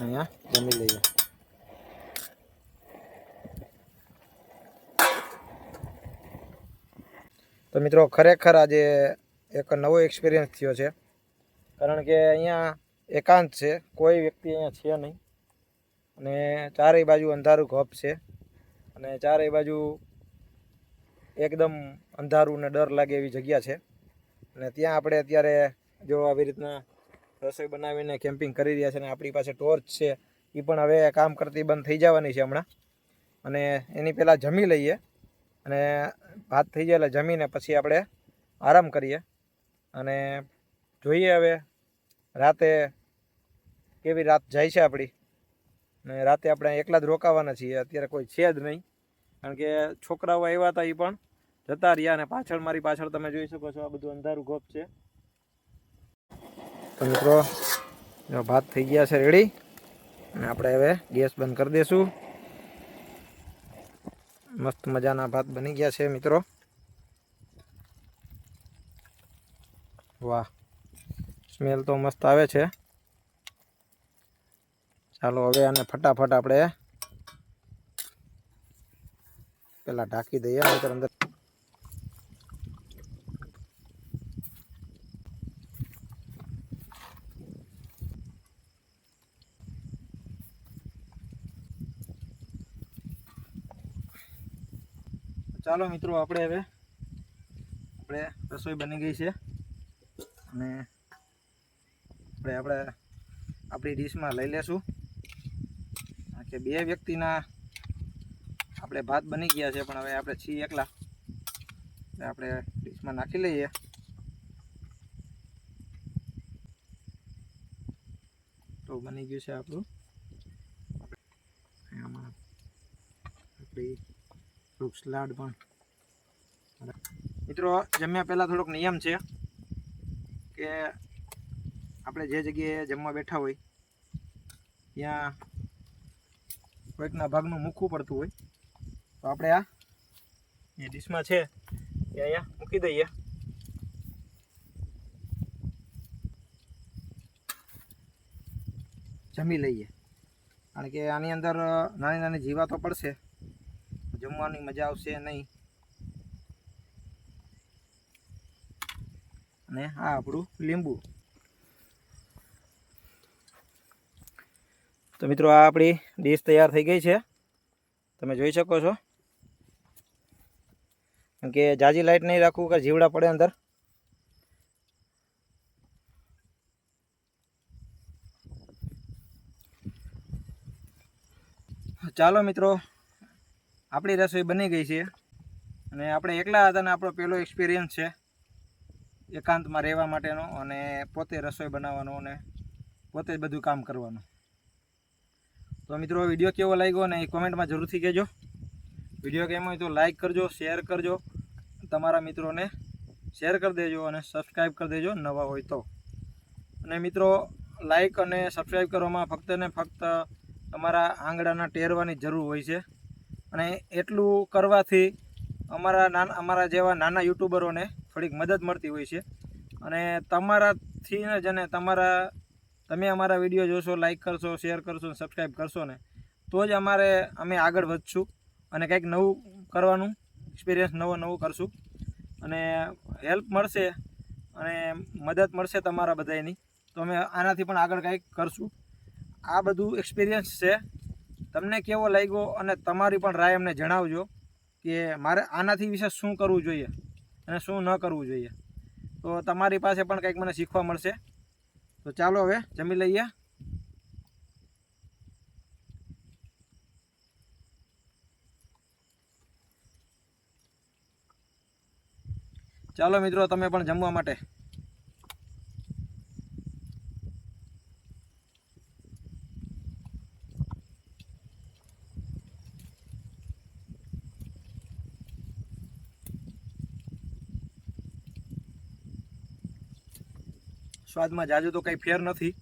અહીંયા જમી લઈએ. તો મિત્રો ખરેખર આજે એક નવો એક્સપિરિયન્સ થયો છે, કારણ કે અહીંયા એકાંત છે, કોઈ વ્યક્તિ અહીંયા છે નહીં. અને ચારેય બાજુ અંધારું ગપ છે અને ચારેય બાજુ એકદમ અંધારું ને ડર લાગે એવી જગ્યા છે. અને ત્યાં આપણે અત્યારે જો આવી રીતના રસોઈ બનાવીને કેમ્પિંગ કરી રહ્યા છે. અને આપણી પાસે ટોર્ચ છે, એ પણ હવે કામ કરતી બંધ થઈ જવાની છે હમણાં. અને એની પહેલાં જમી લઈએ અને ભાત થઈ જાય એટલે જમીને પછી આપણે આરામ કરીએ અને જોઈએ હવે રાતે કેવી રાત જાય છે આપણી. અને રાતે આપણે એકલા જ રોકાવાના છીએ, અત્યારે કોઈ છે જ નહીં, કારણ કે છોકરાઓ આવ્યા હતા એ પણ જતા રહ્યા. અને પાછળ મારી પાછળ તમે જોઈ શકો છો આ બધું અંધારું ગોપ છે. તો મિત્રો ભાત થઈ ગયા છે રેડી, અને આપણે હવે ગેસ બંધ કરી દઈશું. મસ્ત મજાના ભાત બની ગયા છે મિત્રો. વાહ, સ્મેલ તો મસ્ત આવે છે. ચાલો હવે આને ફટાફટ આપણે પેલા ઢાંકી દઈએ, નહીંતર અંદર ચાલો મિત્રો આપણે હવે રસોઈ બની ગઈ છે અને આપણે આપણી ડીશમાં લઈ લેશું. કે બે વ્યક્તિના આપણે ભાત બની ગયા છે, પણ હવે આપણે છીએ એકલા, એટલે આપણે ડીશમાં નાખી લઈએ. તો બની ગયું છે આપણું. આમાં આપણી ફ્રૂટ સલાડ પણ. મિત્રો જમ્યા પહેલાં થોડોક નિયમ છે કે આપણે જે જગ્યાએ જમવા બેઠા હોય ત્યાં કોઈકના ભાગનું મૂકવું પડતું હોય, તો આપણે આ જે ડીશમાં છે એ અહીંયા મૂકી દઈએ. જમી લઈએ, કારણ કે આની અંદર નાની નાની જીવાતો પડશે, જમવાની મજા આવશે નહીં. અને આ આપણું લીંબુ. તો મિત્રો આ આપણી ડીશ તૈયાર થઈ ગઈ છે, તમે જોઈ શકો છો. કેમ કે જાજી લાઈટ નહીં રાખવું કે જીવડા પડે અંદર. ચાલો મિત્રો, આપણી રસોઈ બની ગઈ છે અને આપણે એકલા હતા ને આપણો પહેલો એક્સપિરિયન્સ છે એકાંતમાં રહેવા માટેનો અને પોતે રસોઈ બનાવવાનો અને પોતે જ બધું કામ કરવાનું. તો મિત્રો વિડીયો કેવો લાગ્યો ને એ કોમેન્ટમાં જરૂરથી કહેજો. વિડીયો કેમ હોય તો લાઈક કરજો, શેર કરજો, તમારા મિત્રોને શેર કરી દેજો અને સબસ્ક્રાઈબ કરી દેજો નવા હોય તો. અને મિત્રો લાઈક અને સબસ્ક્રાઈબ કરવામાં ફક્ત ને ફક્ત તમારા આંગળાના ટેરવાની જરૂર હોય છે અને એટલું કરવાથી અમારા જેવા નાના યુટ્યુબરોને થોડીક મદદ મળતી હોય છે. અને તમારાથી જ અને તમે અમારા વિડીયો જોશો, લાઈક કરશો, શેર કરશો, સબસ્ક્રાઈબ કરશો ને તો જ અમે આગળ વધશું અને કંઈક નવું કરવાનું એક્સપિરિયન્સ નવું કરશું અને હેલ્પ મળશે અને મદદ મળશે તમારા બધાની, તો અમે આનાથી પણ આગળ કંઈક કરશું. આ બધું એક્સપિરિયન્સ છે. તમને કેવો લાગ્યો અને તમારી પણ રાય અમને જણાવજો કે મારે આનાથી વિશે શું કરવું જોઈએ અને શું ન કરવું જોઈએ. તો તમારી પાસે પણ કંઈક મને શીખવા મળશે. તો ચાલો હવે જમી લઈએ. ચાલો મિત્રો, તમે પણ જમવા માટે. સ્વાદમાં જાજુ તો કંઈ ફેર નથી.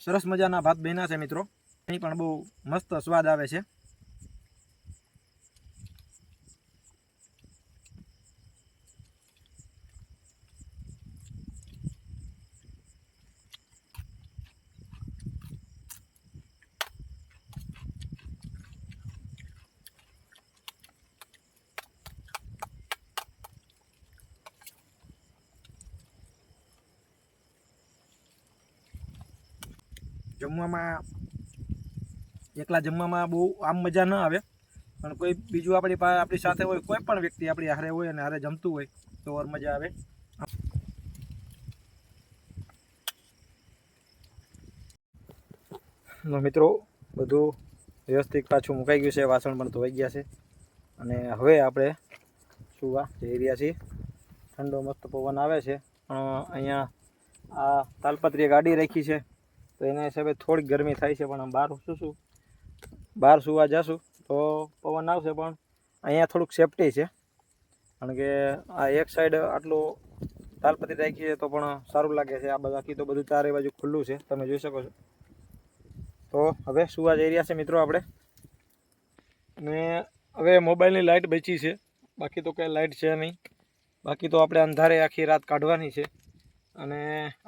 સરસ મજાના ભાત બન્યા છે મિત્રો. અહીં પણ બહુ મસ્ત સ્વાદ આવે છે. એકલા જમવામાં બહુ આમ મજા ન આવે, પણ કોઈ બીજું આપણી સાથે હોય, કોઈ પણ વ્યક્તિ આપણી હારે હોય અને હારે જમતું હોય તો ઓર મજા આવે. મિત્રો બધું વ્યવસ્થિત પાછું મુકાઈ ગયું છે, વાસણ પણ ધોવાઈ ગયા છે અને હવે આપણે સુવા જઈ રહ્યા છીએ. ઠંડો મસ્ત પવન આવે છે પણ અહીંયા આ તાલપત્રીએ ગાડી રાખી છે તો એના હિસાબે થોડીક ગરમી થાય છે, પણ બહાર સુવા જશું તો પવન આવશે. પણ અહીંયા થોડુંક સેફટી છે કારણ કે આ એક સાઈડ આટલું તાલપત્રી રાખી છે તો પણ સારું લાગે છે. આ બાકી તો બધું ચારે બાજુ ખુલ્લું છે, તમે જોઈ શકો છો. તો હવે સુવા જઈ રહ્યા છે મિત્રો આપણે. ને હવે મોબાઈલની લાઇટ બચી છે, બાકી તો કંઈ લાઇટ છે નહીં. બાકી તો આપણે અંધારે આખી રાત કાઢવાની છે. અને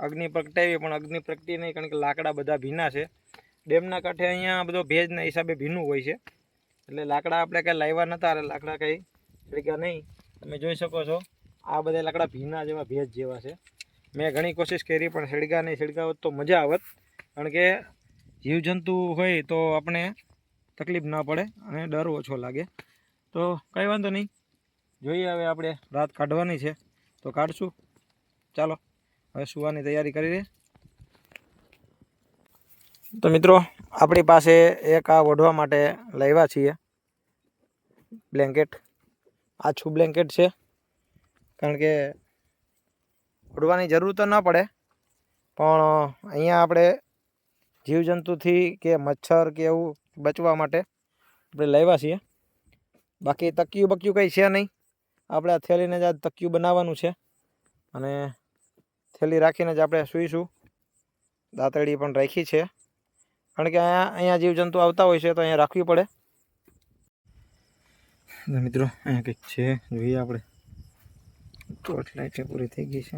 અગ્નિ પ્રગટાવી, પણ અગ્નિ પ્રગટી નહીં કારણ કે લાકડા બધા ભીના છે. ડેમના કાંઠે અહીંયા બધો ભેજના હિસાબે ભીનું હોય છે, એટલે લાકડા આપણે કંઈ લાવ્યા નહોતા, એટલે લાકડા કંઈ સળગ્યા નહીં. તમે જોઈ શકો છો આ બધા લાકડા ભીના જેવા ભેજ જેવા છે. મેં ઘણી કોશિશ કરી પણ સળગ્યા નહીં. સળગ્યા હોત તો મજા આવત, કારણ કે જીવજંતુ હોય તો આપણે તકલીફ ના પડે અને ડર ઓછો લાગે. તો કંઈ વાંધો નહીં, જોઈએ હવે આપણે રાત કાઢવાની છે તો કાઢશું. ચાલો હવે સુવાની તૈયારી કરી દે. તો મિત્રો આપણી પાસે એક આ ઓઢવા માટે લાવ્યા છીએ બ્લેન્કેટ. આછું બ્લેન્કેટ છે કારણ કે ઓઢવાની જરૂર તો ન પડે, પણ અહીંયા આપણે જીવજંતુથી કે મચ્છર કે એવું બચવા માટે આપણે લાવ્યા છીએ. બાકી તકિયું બકિયું કંઈ છે નહીં. આપણે આ થેલીને જ આ તકિયું બનાવવાનું છે અને થેલી રાખીને જ આપણે સૂઈશું. દાંતરડી પણ રાખી છે કારણ કે અહીંયા જીવજંતુ આવતા હોય છે તો અહીંયા રાખવી પડે. મિત્રો અહીંયા કંઈક છે, જોઈએ આપણે. ટોર્ચ લાઇટ પૂરી થઈ ગઈ છે.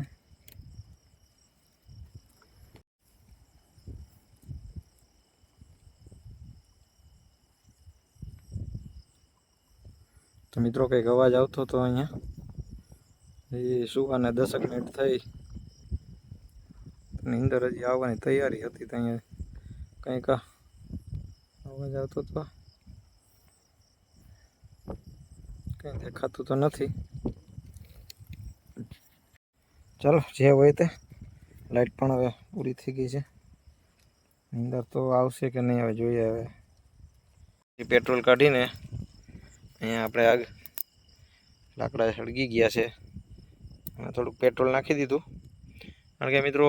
તો મિત્રો કંઈક અવાજ આવતો હતો અહીંયા. એ સુવાને 10 મિનિટ થઈ, નીંદર હજી આવવાની તૈયારી હતી તો અહીંયા કંઈક અવાજ આવતો હતો. કંઈ દેખાતું તો નથી. ચાલો જે હોય તે. લાઇટ પણ હવે પૂરી થઈ ગઈ છે. અંદર તો આવશે કે નહીં હવે જોઈએ. હવે પેટ્રોલ કાઢીને અહીંયા આપણે આગ લાકડા સળગી ગયા છે. થોડુંક પેટ્રોલ નાખી દીધું, કારણ કે મિત્રો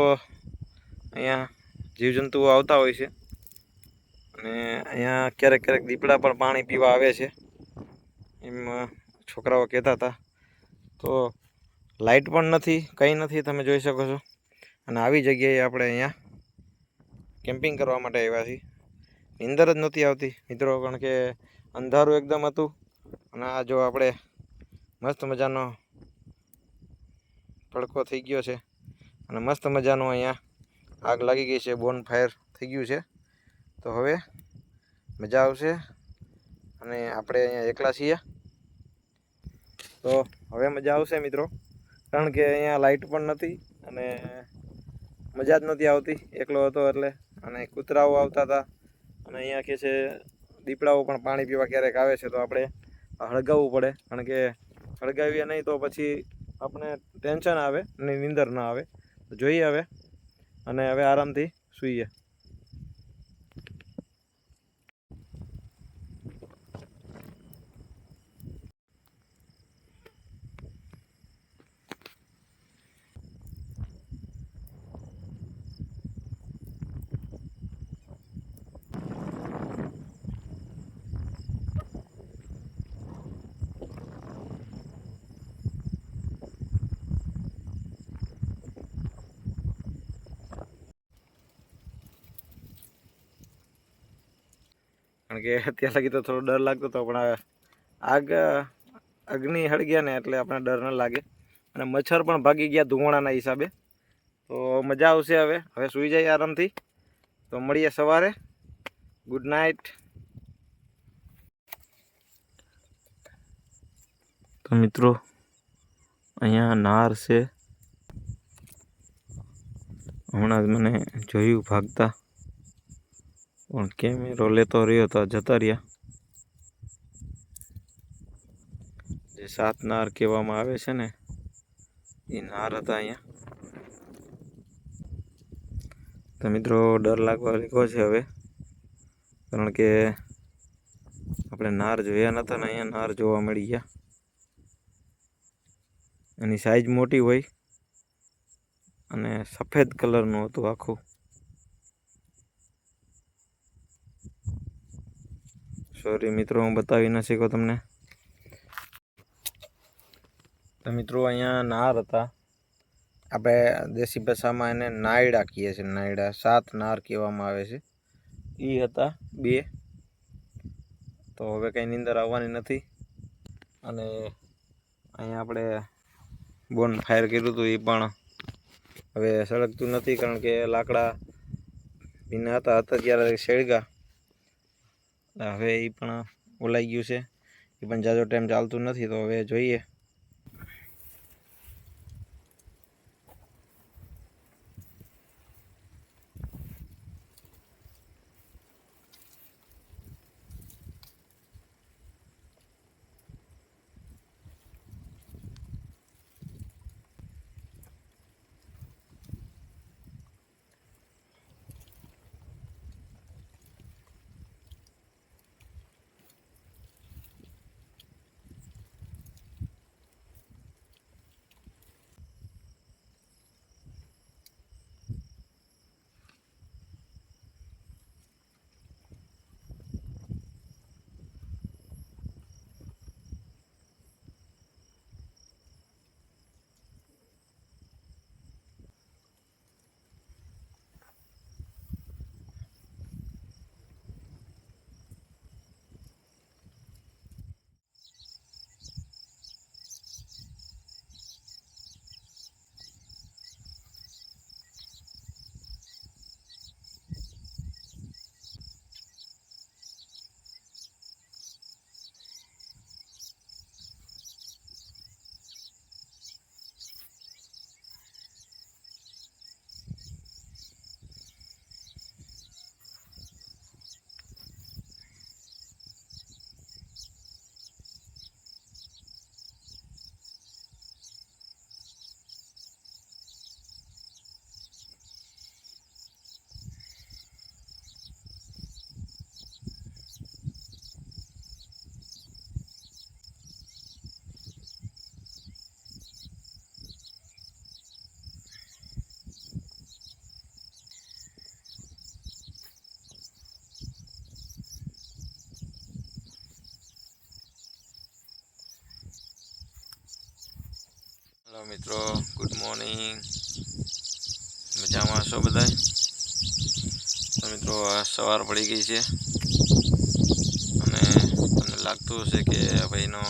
અહીંયા જીવજંતુઓ આવતા હોય છે અને અહીંયા ક્યારેક ક્યારેક દીપડા પણ પાણી પીવા આવે છે એમ છોકરાઓ કહેતા હતા. તો લાઇટ પણ નથી, કંઈ નથી, તમે જોઈ શકો છો. અને આવી જગ્યાએ આપણે અહીંયા કેમ્પિંગ કરવા માટે આવ્યા છીએ. નીંદર જ નહોતી આવતી મિત્રો, કારણ કે અંધારું એકદમ હતું. અને આ જો આપણે મસ્ત મજાનો તડકો થઈ ગયો છે અને મસ્ત મજાનું અહીંયા આગ લાગી ગઈ છે, બોન ફાયર થઈ ગયું છે. તો હવે મજા આવશે. અને આપણે અહીંયા એકલા છીએ તો હવે મજા આવશે મિત્રો, કારણ કે અહીંયા લાઇટ પણ નથી અને મજા જ નહોતી આવતી એકલો હતો એટલે. અને કૂતરાઓ આવતા હતા અને અહીંયા કે છે દીપડાઓ પણ પાણી પીવા ક્યારેક આવે છે. તો આપણે હળગાવવું પડે, કારણ કે હળગાવીએ નહીં તો પછી આપણે ટેન્શન આવે અને નીંદર ના આવે. તો જોઈએ હવે, અને હવે આરામથી સૂઈએ. કારણ કે અત્યાર લગી તો થોડો ડર લાગતો હતો, પણ અગ્નિ હળગ્યા ને એટલે આપણે ડર ન લાગે. અને મચ્છર પણ ભાગી ગયા ધુમાડાના હિસાબે. તો મજા આવશે હવે સૂઈ જાય આરામથી. તો મળીએ સવારે. Good night. તો મિત્રો અહીંયા નાર છે. હમણાં જ મને જોયું ભાગતા, પણ કેમેરો લેતો રહ્યો તો જતા રહ્યા. જે 7 નાર કહેવામાં આવે છે ને, એ નાર હતા અહીંયા. તો મિત્રો ડર લાગવા લાગ્યો છે હવે, કારણ કે આપણે નાર જોયા નતા ને અહીંયા નાર જોવા મળી ગયા. એની સાઈઝ મોટી હોય અને સફેદ કલરનું હતું આખું. સોરી મિત્રો, હું બતાવી ન શક્યો તમને. તો મિત્રો અહીંયા નાર હતા. આપણે દેશી ભાષામાં એને નાયડા કહીએ છીએ. નાયડા 7 નાર કહેવામાં આવે છે. એ હતા 2. તો હવે કંઈ નીંદર આવવાની નથી. અને અહીંયા આપણે બોન ફાયર કર્યું હતું, એ પણ હવે સળગતું નથી, કારણ કે લાકડા ભીના હતા ત્યારે સળગા. હવે એ પણ ઓલાઈ ગયું છે. એ પણ જાજો ટાઈમ ચાલતું નથી. તો હવે જોઈએ. મિત્રો ગુડ મોર્નિંગ, મજામાં છો બધા? તો મિત્રો આ સવાર પડી ગઈ છે અને તમને લાગતું હશે કે ભાઈનો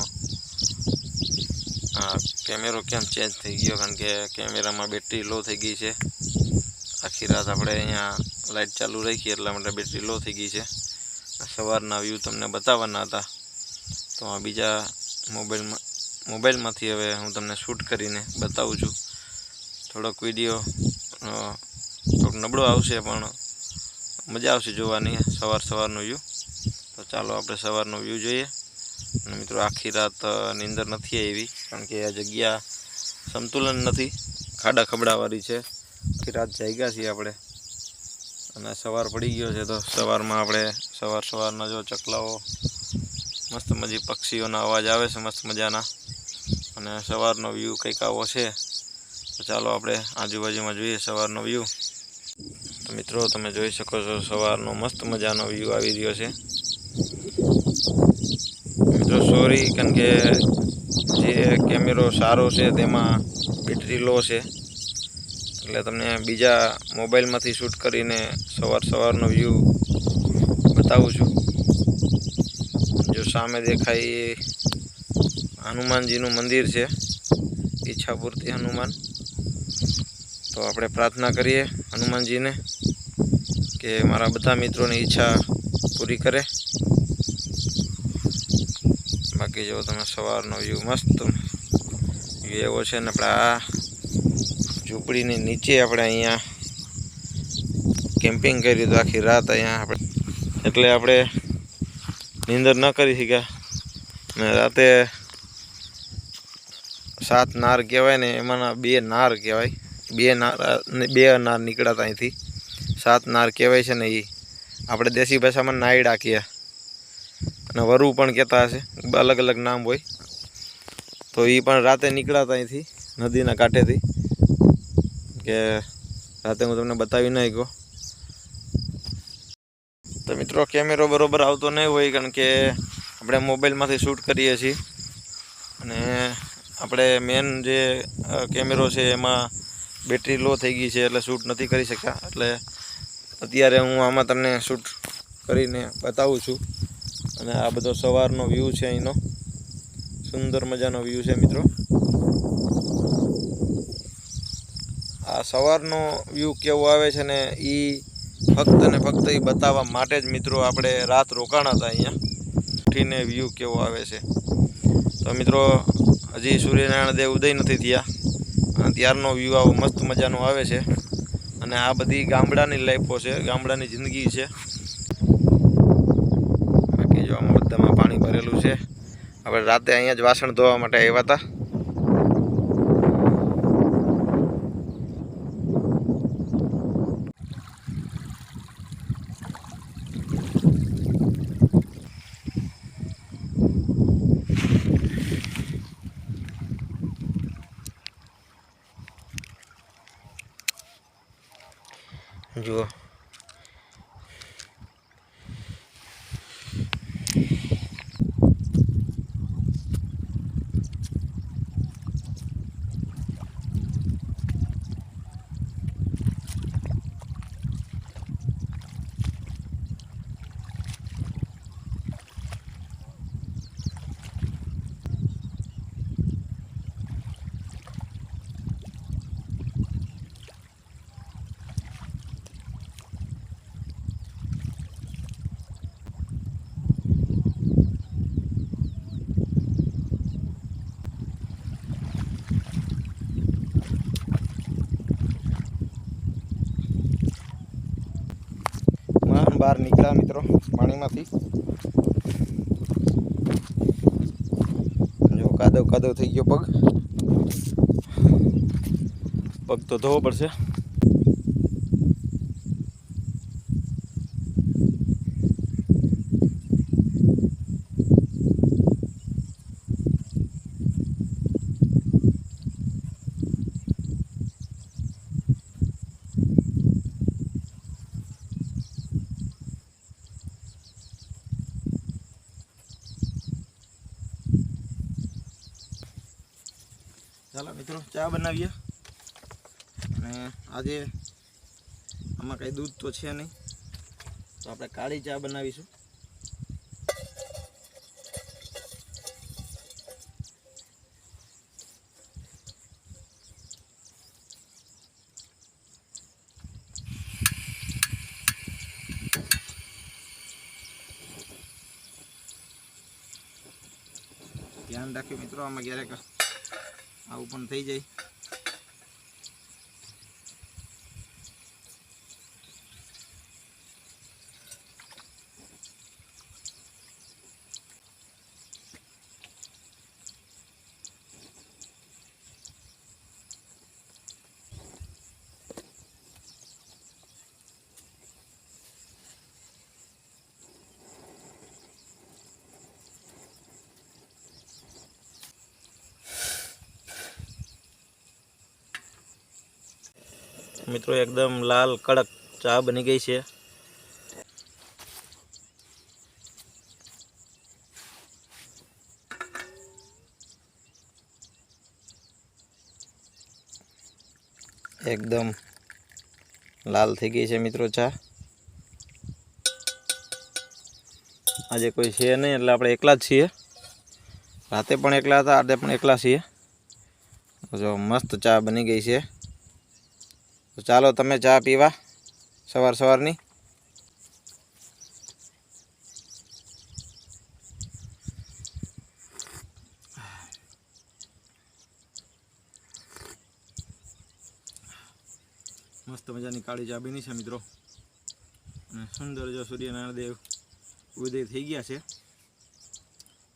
કેમેરો કેમ ચેન્જ થઈ ગયો, કારણ કે કેમેરામાં બેટરી લો થઈ ગઈ છે. આખી રાત આપણે અહીંયા લાઇટ ચાલુ રાખી એટલા માટે બેટરી લો થઈ ગઈ છે. સવારના વ્યૂ તમને બતાવવાના હતા, તો આ બીજા મોબાઈલમાંથી હવે હું તમને શૂટ કરીને બતાવું છું. થોડોક વિડીયો થોડોક નબળો આવશે પણ મજા આવશે જોવાની સવારનો વ્યૂ. તો ચાલો આપણે સવારનો વ્યૂ જોઈએ. અને મિત્રો આખી રાત નીંદર નથી આવી, કારણ કે આ જગ્યા સંતુલન નથી, ખાડા ખબડાવાળી છે. આખી રાત જાગ્યા છીએ આપણે અને સવાર પડી ગયો છે. તો સવારમાં આપણે સવારના જો ચકલાઓ મસ્ત મજી પક્ષીઓના અવાજ આવે છે મસ્ત મજાના, અને સવારનો વ્યૂ કંઈક આવો છે. તો ચાલો આપણે આજુબાજુમાં જોઈએ સવારનો વ્યૂ. તો મિત્રો તમે જોઈ શકો છો સવારનો મસ્ત મજાનો વ્યૂ આવી રહ્યો છે. મિત્રો સોરી, કારણ કે જે કેમેરો સારો છે તેમાં બેટરી લો છે, એટલે તમને બીજા મોબાઈલમાંથી શૂટ કરીને સવારનો વ્યૂ બતાવું છું. જો સામે દેખાય એ હનુમાનજીનું મંદિર છે, ઈચ્છાપૂર્તિ હનુમાન. તો આપણે પ્રાર્થના કરીએ હનુમાનજીને કે મારા બધા મિત્રોની ઈચ્છા પૂરી કરે. બાકી જો તમે સવારનો વ્યૂ મસ્ત વ્યૂ એવો છે ને, આપણે આ ઝૂંપડીની નીચે આપણે અહીંયા કેમ્પિંગ કર્યું હતું આખી રાત અહીંયા આપણે, એટલે આપણે નીંદર ન કરી શક્યા. ને રાતે 7 નાર કહેવાય ને, એમાંના 2 નાર કહેવાય. 2 નાર નીકળ્યા અહીંથી. 7 નાર કહેવાય છે ને, એ આપણે દેશી ભાષામાં નાયડા કહે, અને વરુ પણ કહેતા હશે, અલગ અલગ નામ હોય. તો એ પણ રાતે નીકળ્યા અહીંથી નદીના કાંઠેથી, કે રાતે હું તમને બતાવી ન શક્યો. તો મિત્રો કેમેરો બરોબર આવતો નહીં હોય, કારણ કે આપણે મોબાઈલમાંથી શૂટ કરીએ છીએ, અને આપણે મેન જે કેમેરો છે એમાં બેટરી લો થઈ ગઈ છે, એટલે શૂટ નથી કરી શક્યા. એટલે અત્યારે હું આમાં તમને શૂટ કરીને બતાવું છું. અને આ બધો સવારનો વ્યૂ છે, અહીંનો સુંદર મજાનો વ્યૂ છે મિત્રો. આ સવારનો વ્યૂ કેવો આવે છે ને, એ ફક્ત ને ફક્ત એ બતાવવા માટે જ મિત્રો આપણે રાત રોકાણા હતા અહીંયા. ઉઠીને વ્યૂ કેવો આવે છે. તો મિત્રો હજી સૂર્યનારાયણ દેવ ઉદય નથી થયા, અને ત્યારનો વ્યૂ આવો મસ્ત મજાનો આવે છે. અને આ બધી ગામડાની લાઈફો છે, ગામડાની જિંદગી છે. બાકી જો આમાં બધામાં પાણી ભરેલું છે. આપણે રાતે અહીંયા જ વાસણ ધોવા માટે આવ્યા હતા. જુઓ બહાર નીકળ્યા મિત્રો પાણીમાંથી. જો કાદવ થઈ ગયો પગ તો ધોવો પડશે. ચાલો મિત્રો ચા બનાવીએ. અને આજે આમાં કંઈ દૂધ તો છે નહીં, તો આપણે કાળી ચા બનાવીશું. ધ્યાન રાખ્યું મિત્રો, આમાં ક્યારેક આવું પણ થઈ જાય. મિત્રો એકદમ લાલ કડક ચા બની ગઈ છે. એકદમ લાલ થઈ ગઈ છે મિત્રો ચા. આજે કોઈ છે નહીં એટલે આપણે એકલા જ છીએ. રાતે પણ એકલા હતા, આજે પણ એકલા છીએ. જો મસ્ત ચા બની ગઈ છે. તો ચાલો તમે ચા પીવા સવારની. મસ્ત મજાની કાળી ચા બની છે મિત્રો. અને સુંદર જો સૂર્યનારાયણ દેવ ઉદય થઈ ગયા છે.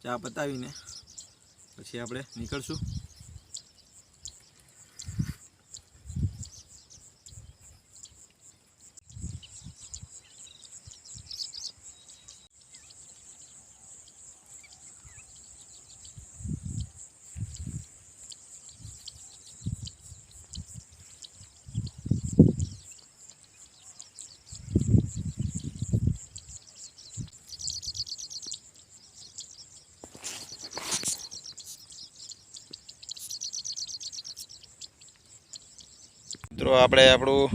ચા પતાવીને પછી આપણે નીકળશું. મિત્રો આપણે આપણું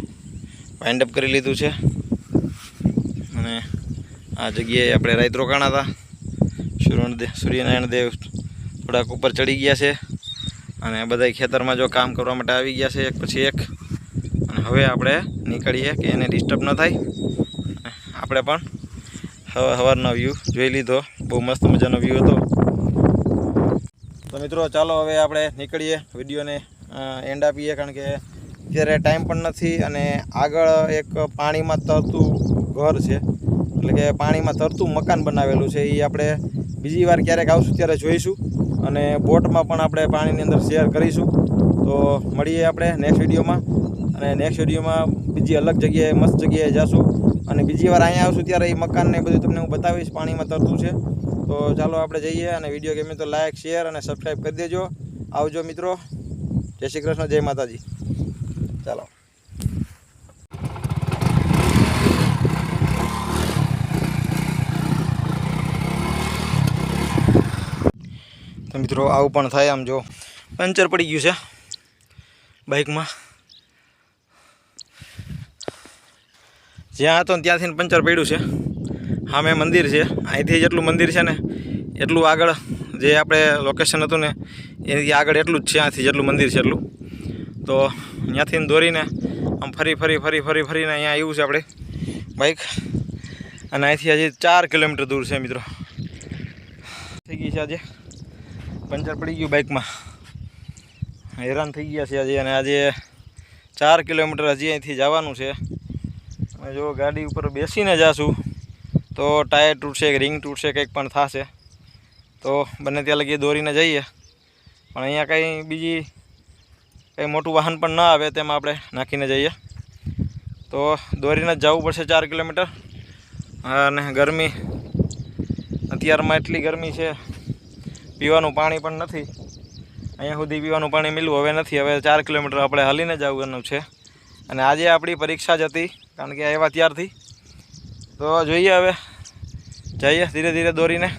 વાઇન્ડ અપ કરી લીધું છે. અને આ જગ્યાએ આપણે રાત રોકાણા હતા. સૂર્યનારાયણ દેવ થોડાક ઉપર ચડી ગયા છે. અને બધા ખેતરમાં જો કામ કરવા માટે આવી ગયા છે એક પછી એક. અને હવે આપણે નીકળીએ કે એને ડિસ્ટર્બ ન થાય. આપણે પણ સવારનો વ્યૂ જોઈ લીધો, બહુ મસ્ત મજાનો વ્યૂ હતો. તો મિત્રો ચાલો હવે આપણે નીકળીએ, વિડીયોને એન્ડ આપીએ, કારણ કે અત્યારે ટાઈમ પણ નથી. અને આગળ એક પાણીમાં તરતું ઘર છે, એટલે કે પાણીમાં તરતું મકાન બનાવેલું છે. એ આપણે બીજી વાર ક્યારેક આવશું ત્યારે જોઈશું. અને બોટમાં પણ આપણે પાણીની અંદર શેર કરીશું. તો મળીએ આપણે નેક્સ્ટ વિડીયોમાં. અને નેક્સ્ટ વિડીયોમાં બીજી અલગ જગ્યાએ મસ્ત જગ્યાએ જઈશું. અને બીજી વાર અહીંયા આવશું ત્યારે એ મકાનને બધું તમને હું બતાવીશ, પાણીમાં તરતું છે. તો ચાલો આપણે જઈએ. અને વિડીયો ગમે તો લાઇક, શેર અને સબસ્ક્રાઈબ કરી દેજો. આવજો મિત્રો. જય શ્રી કૃષ્ણ, જય માતાજી. ચાલો. તો મિત્રો આવું પણ થાય. આમ જો પંચર પડી ગયું છે બાઇકમાં. જ્યાં હતો ત્યાંથી પંચર પડ્યું છે. સામે મંદિર છે. અહીંથી જેટલું મંદિર છે ને એટલું આગળ જે આપણે લોકેશન હતું ને એનાથી આગળ એટલું જ છે. અહીંથી જેટલું મંદિર છે એટલું. તો ત્યાંથી દોરીને આમ ફરીને અહીંયા આવ્યું છે આપણે બાઇક. અને અહીંથી હજી 4 કિલોમીટર દૂર છે મિત્રો. થઈ ગઈ છે આજે, પંચર પડી ગયું બાઇકમાં. હેરાન થઈ ગયા છે આજે. અને આજે 4 કિલોમીટર હજી અહીંથી જવાનું છે. અને જો ગાડી ઉપર બેસીને જાશું તો ટાયર તૂટશે કે રિંગ તૂટશે, કંઈક પણ થશે. તો બને ત્યાં લગી દોરીને જઈએ. પણ અહીંયા કંઈ મોટું વાહન પણ ન આવે તેમાં આપણે નાખીને જઈએ. તો દોરીને જ જવું પડશે 4 કિલોમીટર. અને ગરમી અત્યારમાં એટલી ગરમી છે, પીવાનું પાણી પણ નથી. અહીંયા સુધી પીવાનું પાણી મળ્યું હવે નથી. હવે 4 કિલોમીટર આપણે હાલીને જવાનું છે. અને આજે આપણી પરીક્ષા જ હતી, કારણ કે આવ્યા ત્યારથી. તો જોઈએ હવે જઈએ ધીરે ધીરે દોરીને.